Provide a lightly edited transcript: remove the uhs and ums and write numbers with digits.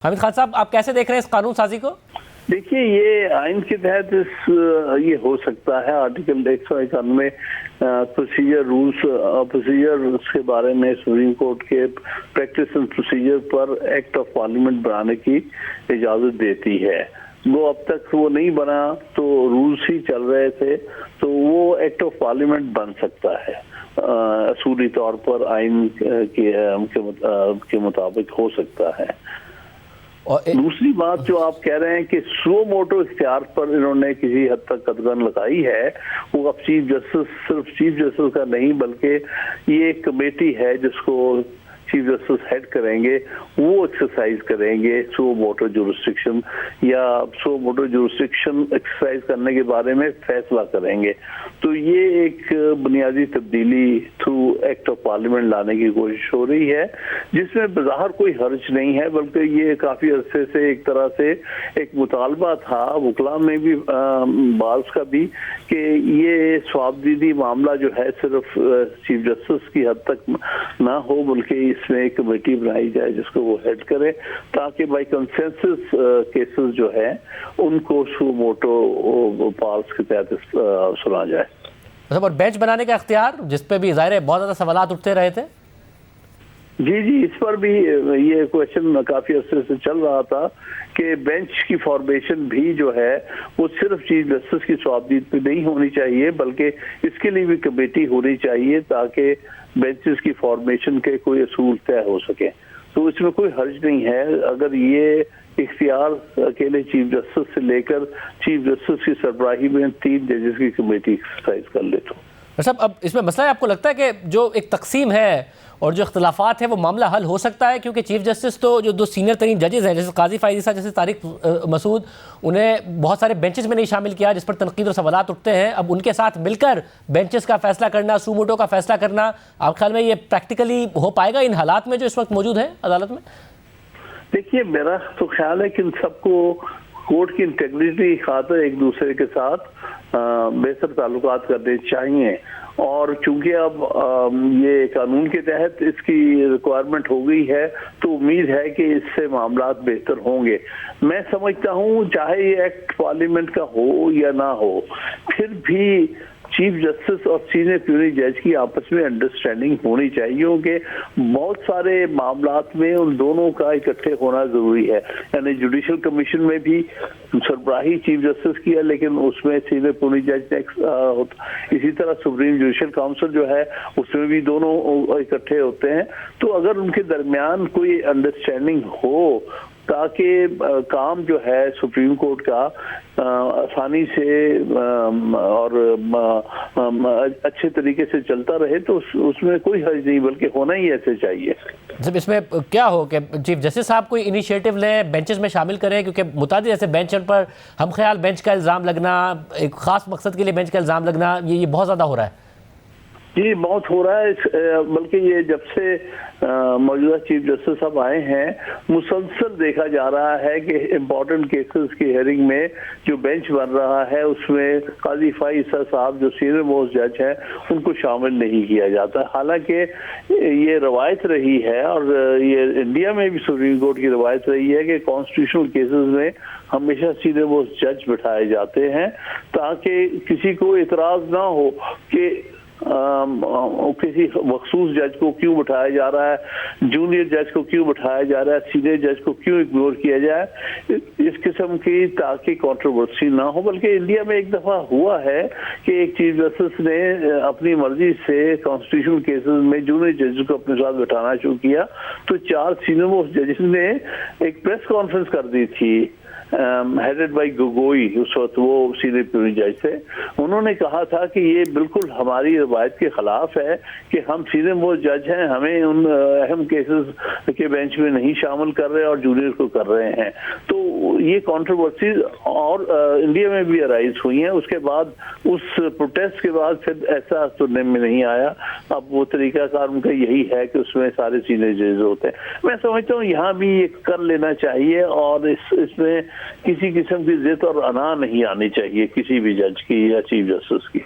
हामिद खान साहब, आप कैसे देख रहे हैं इस कानून साजी को? देखिए, ये आइन के तहत ये हो सकता है। आर्टिकल 191 प्रोसीजर रूल्स के बारे में सुप्रीम कोर्ट के प्रैक्टिस एंड प्रोसीजर पर एक्ट ऑफ पार्लियामेंट बनाने की इजाजत देती है। वो अब तक वो नहीं बना, तो रूल्स ही चल रहे थे, तो वो एक्ट ऑफ पार्लियामेंट बन सकता है। असूली तौर पर आइन के मुताबिक हो सकता है। और दूसरी बात जो आप कह रहे हैं कि सो मोटो इख्तियार पर इन्होंने किसी हद तक कदगन लगाई है, वो अब सिर्फ चीफ जस्टिस का नहीं बल्कि ये एक कमेटी है जिसको चीफ जस्टिस हेड करेंगे, वो एक्सरसाइज करेंगे सो मोटो जुरिस्डिक्शन, या सो मोटो जुरिस्डिक्शन एक्सरसाइज करने के बारे में फैसला करेंगे। तो ये एक बुनियादी तब्दीली थ्रू एक्ट ऑफ पार्लियामेंट लाने की कोशिश हो रही है, जिसमें बज़ाहिर कोई हर्ज नहीं है, बल्कि ये काफी अरसे से एक तरह से एक मुतालबा था वकला में भी, बाज़ का भी, कि ये स्वाबदीदी मामला जो है सिर्फ चीफ जस्टिस की हद तक ना हो, बल्कि इसमें एक कमेटी बनाई जाए जिसको वो हेड करे, ताकि बाई कंसेंसस केसेस जो है उनको सो मोटो पार्स के तहत सुना जाए। मतलब और बेंच बनाने का इख्तियार, जिसपे भी ज़ाहिर है बहुत ज़्यादा सवालात उठते रहे थे। जी, इस पर भी ये क्वेश्चन काफी अर्से से चल रहा था कि बेंच की फॉर्मेशन भी जो है वो सिर्फ चीफ जस्टिस की स्वाबदीद पे नहीं होनी चाहिए, बल्कि इसके लिए भी कमेटी होनी चाहिए ताकि बेंचेस की फॉर्मेशन के कोई असूल तय हो सके। तो इसमें कोई हर्ज नहीं है अगर ये इख्तियार अकेले चीफ जस्टिस से लेकर चीफ जस्टिस की सरबराही में 3 जजेस की कमेटी एक्सरसाइज कर ले। तो साहब, अब इसमें मसला है, आपको लगता है कि जो एक तकसीम है और जो इख्तलाफात है वो मामला हल हो सकता है? क्योंकि चीफ जस्टिस तो जो 2 सीनियर तरीन जजेस हैं, जैसे काजी फायजी साहब, जैसे तारिक मसूद, उन्हें बहुत सारे बेंचेस में नहीं शामिल किया, जिस पर तनकीद और सवालात उठते हैं। अब उनके साथ मिलकर बेंचेस का फैसला करना, सूमोटो का फैसला करना, आप ख्याल में ये प्रैक्टिकली हो पाएगा इन हालात में जो इस वक्त मौजूद है अदालत में? देखिए, मेरा तो ख्याल है कि इन सबको कोर्ट की इंटेग्रिटी खातिर एक दूसरे के साथ बेहतर ताल्लुकात करने चाहिए, और चूंकि अब ये कानून के तहत इसकी रिक्वायरमेंट हो गई है, तो उम्मीद है कि इससे मामला बेहतर होंगे। मैं समझता हूँ चाहे ये एक्ट पार्लियामेंट का हो या ना हो, फिर भी चीफ जस्टिस और सीनियर प्यूरी जज की आपस में अंडरस्टैंडिंग होनी चाहिए, क्योंकि बहुत सारे मामलात में उन दोनों का इकट्ठे होना जरूरी है। यानी जुडिशल कमीशन में भी सरबराही चीफ जस्टिस की है, लेकिन उसमें सीनियर प्यूरी जज ने, इसी तरह सुप्रीम जुडिशल काउंसिल जो है उसमें भी दोनों इकट्ठे होते हैं। तो अगर उनके दरमियान कोई अंडरस्टैंडिंग हो ताकि काम जो है सुप्रीम कोर्ट का आसानी से और अच्छे तरीके से चलता रहे, तो उसमें कोई हर्ज नहीं, बल्कि होना ही ऐसे चाहिए। जब इसमें क्या हो कि चीफ जस्टिस साहब कोई इनिशिएटिव लें, बेंचेस में शामिल करें, क्योंकि मुतादिद ऐसे बेंच पर हम ख्याल बेंच का इल्ज़ाम लगना, एक ख़ास मकसद के लिए बेंच का इल्ज़ाम लगना, ये बहुत ज़्यादा हो रहा है। जी, बहुत हो रहा है। बल्कि ये जब से मौजूदा चीफ जस्टिस साहब आए हैं, मुसलसल देखा जा रहा है कि इम्पोर्टेंट केसेस की हेयरिंग में जो बेंच बन रहा है उसमें काजी फाइसा साहब जो सीनियर मोस्ट जज हैं उनको शामिल नहीं किया जाता। हालांकि ये रवायत रही है, और ये इंडिया में भी सुप्रीम कोर्ट की रवायत रही है कि कॉन्स्टिट्यूशनल केसेस में हमेशा सीनियर मोस्ट जज बिठाए जाते हैं, ताकि किसी को इतराज ना हो कि किसी मखसूस जज को क्यों बिठाया जा रहा है, जूनियर जज को क्यों बिठाया जा रहा है, सीनियर जज को क्यों इग्नोर किया जाए, इस किस्म की, ताकि कंट्रोवर्सी ना हो। बल्कि इंडिया में एक दफा हुआ है कि एक चीफ जस्टिस ने अपनी मर्जी से कॉन्स्टिट्यूशनल केसेस में जूनियर जज को अपने साथ बिठाना शुरू किया, तो 4 सीनियर मोस्ट जजेस ने एक प्रेस कॉन्फ्रेंस कर दी थी, हेडेड बाय गोगोई, उस वक्त वो सीनियर प्यूरी जज थे। उन्होंने कहा था कि ये बिल्कुल हमारी रवायत के खिलाफ है कि हम सीनियर मोस्ट जज हैं, हमें उन अहम केसेस के बेंच में नहीं शामिल कर रहे और जूनियर को कर रहे हैं। तो ये कंट्रोवर्सी और इंडिया में भी अराइज हुई हैं। उसके बाद उस प्रोटेस्ट के बाद फिर ऐसा सुनने में नहीं आया। अब वो तरीकाकार उनका यही है कि उसमें सारे सीनियर जज होते हैं। मैं समझता हूँ यहाँ भी ये कर लेना चाहिए, और इसमें किसी किस्म की जिद और अना नहीं आनी चाहिए किसी भी जज की या चीफ जस्टिस की।